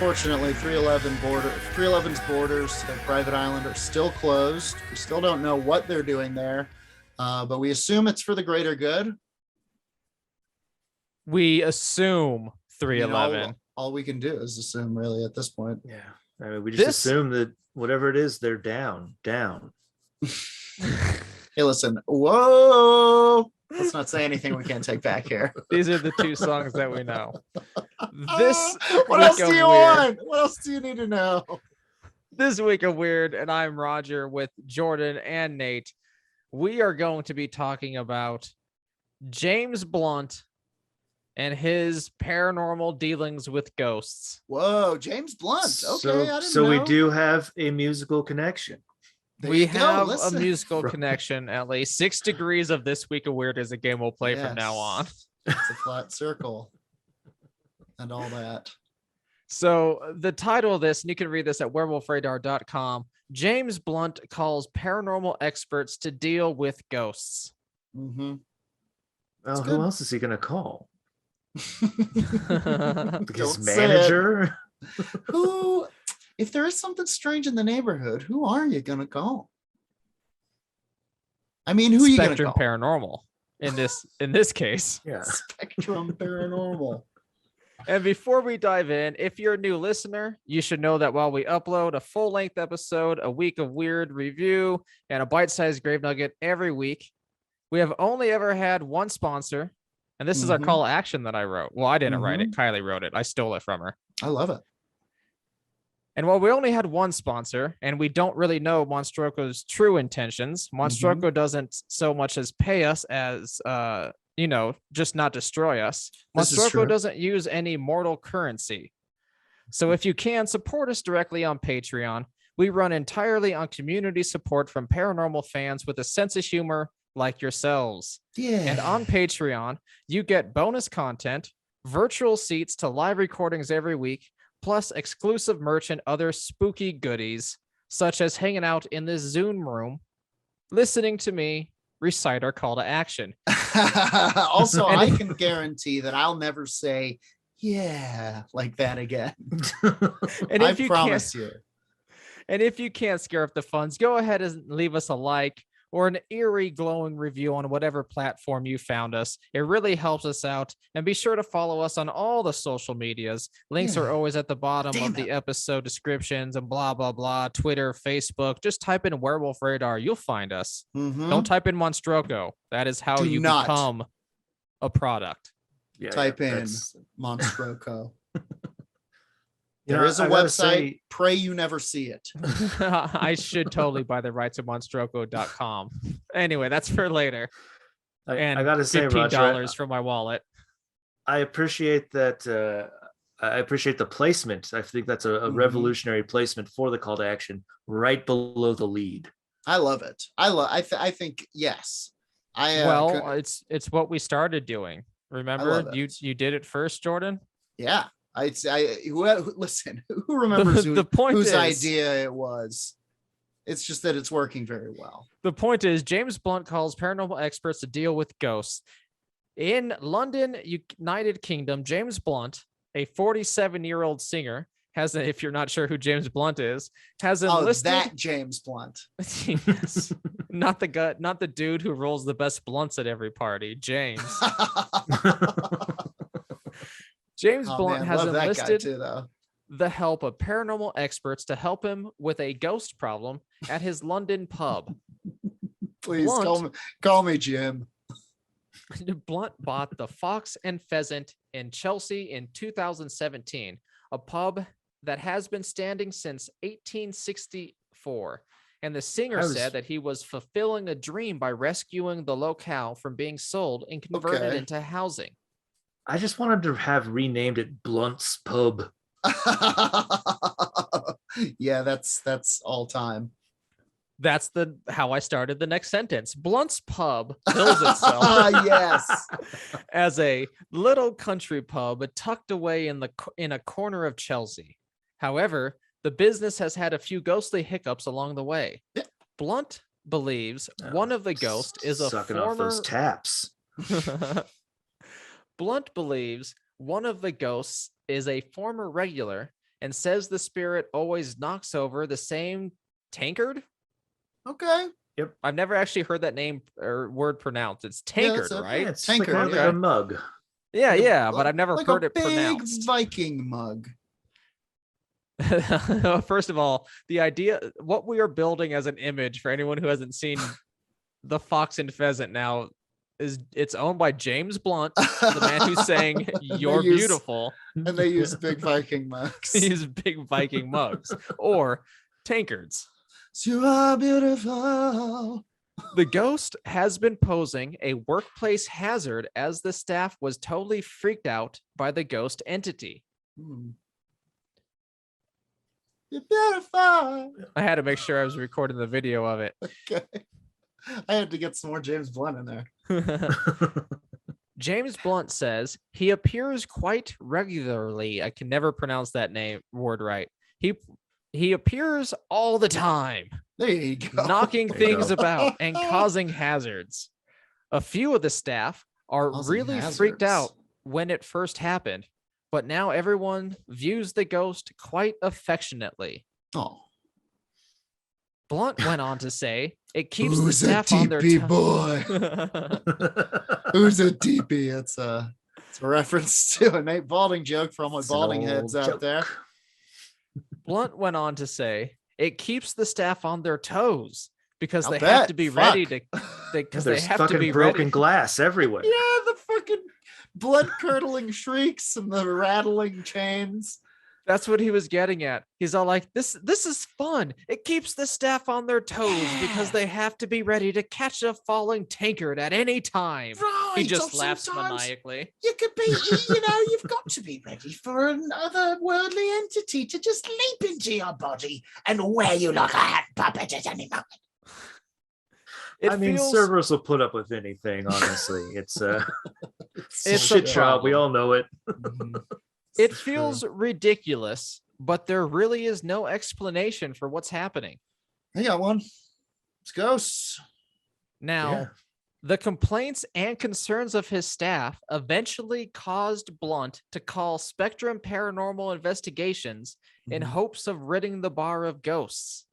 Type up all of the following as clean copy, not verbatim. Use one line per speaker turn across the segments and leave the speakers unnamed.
Unfortunately, 311's borders of Private Island are still closed. We still don't know what they're doing there, but we assume it's for the greater good.
We assume
I mean,
311.
all we can do is assume, really, at this point.
Yeah. I mean, we just assume that whatever it is, they're down.
Hey, listen. Whoa. Let's not say anything we can't take back here.
These are the two songs that we know. This
what else do you want? What else do you need to know?
This week of Weird, and I'm Roger with Jordan and Nate. We are going to be talking about James Blunt and his paranormal dealings with ghosts.
Whoa, James Blunt. Okay, I didn't know.
We do have a musical connection.
We have a musical connection, at least. 6 Degrees of This Week of Weird is a game we'll play from now on.
It's a flat circle and all that.
So the title of this, and you can read this at werewolfradar.com, James Blunt calls paranormal experts to deal with ghosts.
Mm-hmm.
Well, who else is he going to call? His
Don't
manager?
Who... If there is something strange in the neighborhood, who are you going to call? I mean, who are you going to call?
Spectrum Paranormal in this case.
Yeah.
Spectrum Paranormal.
And before we dive in, if you're a new listener, you should know that while we upload a full-length episode, a week of weird review, and a bite-sized grave nugget every week, we have only ever had one sponsor, and this is our call to action that I wrote. Well, I didn't write it. Kylie wrote it. I stole it from her.
I love it.
And while we only had one sponsor, and we don't really know Monstroko's true intentions, Monstroko doesn't so much as pay us as, just not destroy us. Monstroko doesn't use any mortal currency. So if you can, support us directly on Patreon. We run entirely on community support from paranormal fans with a sense of humor like yourselves.
Yeah.
And on Patreon, you get bonus content, virtual seats to live recordings every week, plus exclusive merch and other spooky goodies, such as hanging out in this Zoom room, listening to me recite our call to action.
Also, I can guarantee that I'll never say, yeah, like that again.
And
I promise you.
And if you can't scare up the funds, go ahead and leave us a like or an eerie glowing review on whatever platform you found us. It really helps us out. And be sure to follow us on all the social medias. Links are always at the bottom of the episode descriptions and blah, blah, blah. Twitter, Facebook. Just type in Werewolf Radar. You'll find us. Don't type in Monstroko. That is how you become a product.
Type in Monstroko. There is a website. Pray you never see it.
I should totally buy the rights of monstroko.com. Anyway, that's for later.
I gotta say,
$15
Roger,
from my wallet.
I appreciate that. I appreciate the placement. I think that's a revolutionary placement for the call to action, right below the lead.
I love it. I think yes.
It's what we started doing. Remember, you did it first, Jordan.
Yeah. Listen, who remembers whose idea it was? It's just that it's working very well.
The point is, James Blunt calls paranormal experts to deal with ghosts. In London, United Kingdom, James Blunt, a 47-year-old singer, if you're not sure who James Blunt is, has enlisted...
that James Blunt.
Yes. Not the dude who rolls the best blunts at every party, James. James Blunt has enlisted the help of paranormal experts to help him with a ghost problem at his London pub.
Please call me Jim.
Blunt bought the Fox and Pheasant in Chelsea in 2017, a pub that has been standing since 1864. And the singer said that he was fulfilling a dream by rescuing the locale from being sold and converted into housing.
I just wanted to have renamed it Blunt's Pub.
Yeah, that's all time.
That's how I started the next sentence. Blunt's Pub bills itself as a little country pub tucked away in a corner of Chelsea. However, the business has had a few ghostly hiccups along the way.
Yeah.
Blunt believes one of the ghosts is a
sucking
former...
off those taps.
Blunt believes one of the ghosts is a former regular and says the spirit always knocks over the same tankard.
Okay.
I've never actually heard that name or word pronounced. It's
Yeah,
tankard,
that's it.
right?
It's
Tankard,
like
yeah.
a mug.
Yeah,
Like a-
yeah, but I've never
like
heard
a
it
big
pronounced.
Viking mug.
First of all, the idea, what we are building as an image for anyone who hasn't seen the Fox and Pheasant now is it's owned by James Blunt, the man who's saying "You're beautiful,"
And they use big Viking mugs.
these big Viking mugs or tankards.
You are beautiful.
The ghost has been posing a workplace hazard as the staff was totally freaked out by the ghost entity.
You're beautiful.
I had to make sure I was recording the video of it.
Okay. I had to get some more James Blunt in there.
James Blunt says he appears quite regularly. I can never pronounce that word right. He appears all the time,
There you go.
knocking
There you
things
go.
about and causing hazards. A few of the staff are
Causing
really freaked
hazards.
out when it first happened, but now everyone views the ghost quite affectionately.
Oh.
Blunt went on to say it keeps the
Who's a
staff on their
TP boy? Who's a TP? It's a reference to a Nate Balding joke for all my
It's an
balding heads
old
out
joke.
there.
Blunt went on to say it keeps the staff on their toes because
I'll
they
bet.
have to be ready to
Fuck.
because they
There's
have to
fucking
be
broken
ready.
glass everywhere.
Yeah, the fucking blood curdling shrieks and the rattling chains.
That's what he was getting at. He's all like, this is fun. It keeps the staff on their toes because they have to be ready to catch a falling tankard at any time.
Right.
He just
or
laughs
sometimes
maniacally.
You could be, you've got to be ready for another worldly entity to just leap into your body and wear you like a hat puppet at any moment.
It
I mean,
feels
servers will put up with anything, honestly. It's
It's
a
a
shit job. We
problem.
all know it.
it feels ridiculous, but there really is no explanation for what's happening.
I got one. It's ghosts.
Now,
Yeah.
the complaints and concerns of his staff eventually caused Blunt to call Spectrum Paranormal Investigations in
Mhm.
hopes of ridding the bar of ghosts.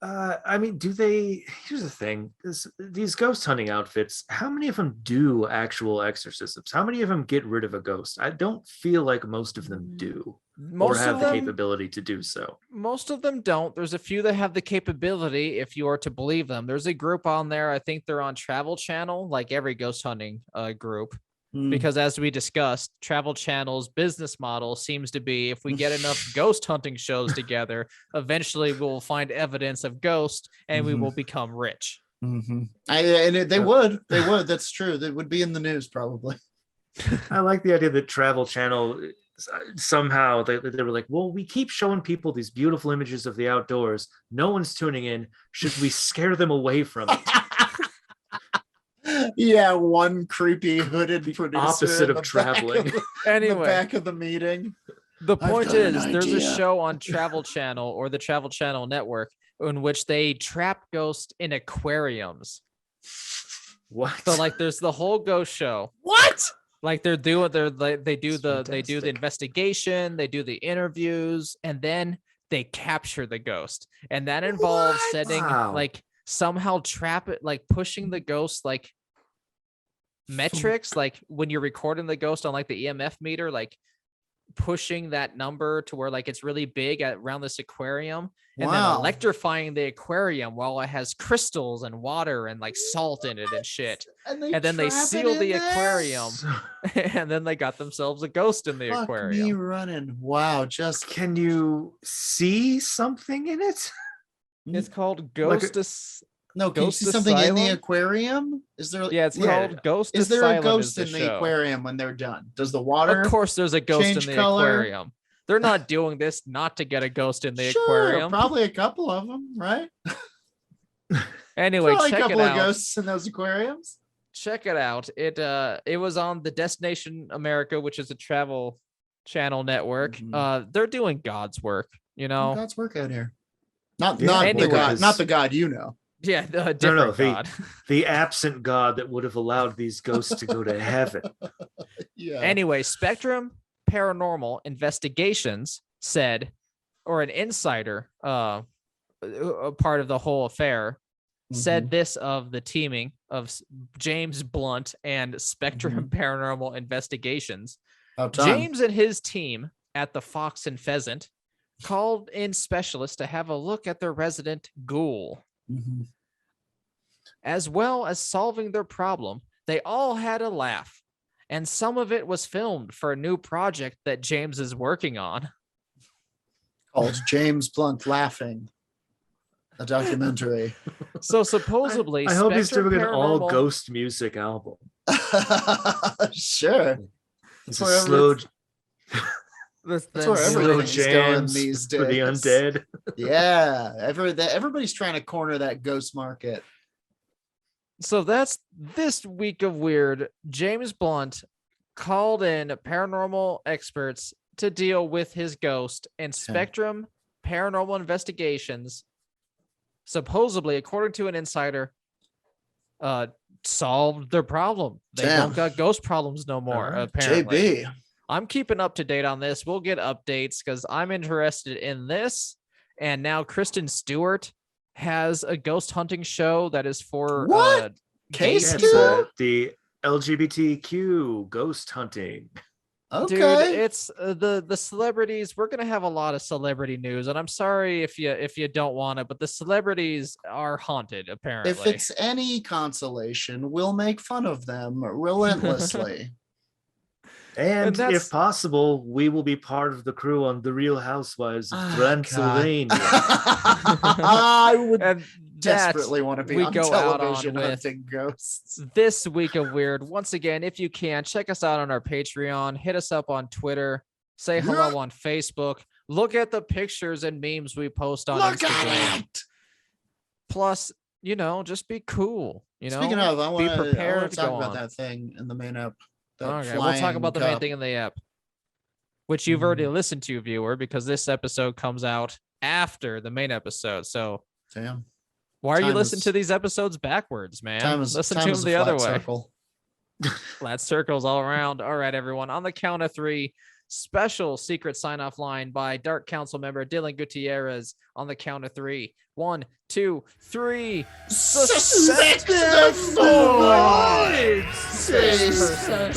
I mean, here's the thing, these ghost hunting outfits, how many of them do actual exorcisms? How many of them get rid of a ghost? I don't feel like most of them do or
Most
have
of
the
them,
capability to do so.
most of them don't. There's a few that have the capability, if you are to believe them. There's a group on there. I think they're on Travel Channel, like every ghost hunting group. Because as we discussed, Travel Channel's business model seems to be if we get enough ghost hunting shows together, eventually we'll find evidence of ghosts and we will become rich.
They would. That's true. That would be in the news probably.
I like the idea that Travel Channel somehow they were like, well, we keep showing people these beautiful images of the outdoors. No one's tuning in. Should we scare them away from it?
Yeah, one creepy hooded producer.
Opposite
in
of
the
traveling.
Back of the,
Anyway,
the back of the meeting.
the
I've
point
got an
is there's a
idea.
show on Travel Channel or the Travel Channel network in which they trap ghosts in aquariums.
What?
So like there's the whole ghost show.
What?
Like they do the
fantastic.
investigation, they do the interviews, and then they capture the ghost. And that involves
What?
setting
Wow.
like somehow trap it, like pushing the ghost like metrics, like when you're recording the ghost on like the EMF meter, like pushing that number to where like it's really big around this aquarium, and then
Wow.
electrifying the aquarium while it has crystals and water and like salt in it and shit. And then they
trap it
seal
in
the
there?
aquarium, and then they got themselves a ghost in the
Fuck me
aquarium.
running. Wow, just
Can you see something in it?
It's called
Like
Ghost.
no. Can you
Ghost
see something in the
Asylum?
aquarium? Is there?
Yeah, it's
Yeah.
called Ghost
Is there
Asylum.
a ghost
is
in
the
the
show.
aquarium when they're done? Does the water?
Of course, there's a ghost in
change
the
color?
aquarium. They're not doing this not to get a ghost in the
Sure,
aquarium.
probably a couple of them, right?
Anyway,
Probably a
check it
couple of
out.
ghosts in those aquariums.
Check it out. It was on the Destination America, which is a travel channel network.
Mhm.
They're doing God's work, you know.
God's work out here. Not
Yeah,
not the
anyways.
God, not the God you know.
Yeah, a different God.
The absent God that would have allowed these ghosts to go to heaven.
Yeah.
Anyway, Spectrum Paranormal Investigations said, or an insider, a part of the whole affair, said this of the teaming of James Blunt and Spectrum Paranormal Investigations.
About time.
James and his team at the Fox and Pheasant called in specialists to have a look at their resident ghoul. As well as solving their problem, they all had a laugh, and some of it was filmed for a new project that James is working on.
Called James Blunt Laughing, a documentary.
So supposedly,
I hope he's
Spectrum
doing an all
Paranormal-
ghost music album.
Sure.
It's
That's
a
where
slow,
That's where
slow
everything's going
jams
these
for the
days.
undead.
Yeah, everybody's trying to corner that ghost market.
So that's this week of weird. James Blunt called in paranormal experts to deal with his ghost, and Spectrum Paranormal Investigations, supposedly, according to an insider, solved their problem. They don't got ghost problems no more, apparently.
JB.
I'm keeping up to date on this. We'll get updates because I'm interested in this. And now Kristen Stewart has a ghost hunting show that is for
What?
gay
Case
people.
Stu?
The LGBTQ ghost hunting.
Okay.
Dude, it's the celebrities. We're gonna have a lot of celebrity news, and I'm sorry if you don't want it, but the celebrities are haunted. Apparently,
If it's any consolation, we'll make fun of them relentlessly.
And
that's-
if possible, we will be part of the crew on The Real Housewives of
Oh,
Transylvania.
I would
and
desperately want to be
we
on
go out on
television
with-
hunting ghosts.
this week of weird. Once again, if you can, check us out on our Patreon, hit us up on Twitter, say hello on Facebook, look at the pictures and memes we post on
Look
Instagram.
out!
Plus, just be cool.
Speaking of, I want to
prepared to
talk
go
about
on.
that thing in the main app. that
Okay, we'll talk
flying
about the main
cup.
thing in the app, which you've already listened to, viewer, because this episode comes out after the main episode. So
Damn.
why are you
Time
listening
is-
to these episodes backwards, man? Listen to them
is a
the other
flat
way.
circle.
Flat circles all around. All right, everyone. On the count of three, special secret sign-off line by Dark Council member Dylan Gutierrez. On the count of three. 1, 2, 3.
Suspect
the
the
void!
void! Say suspect.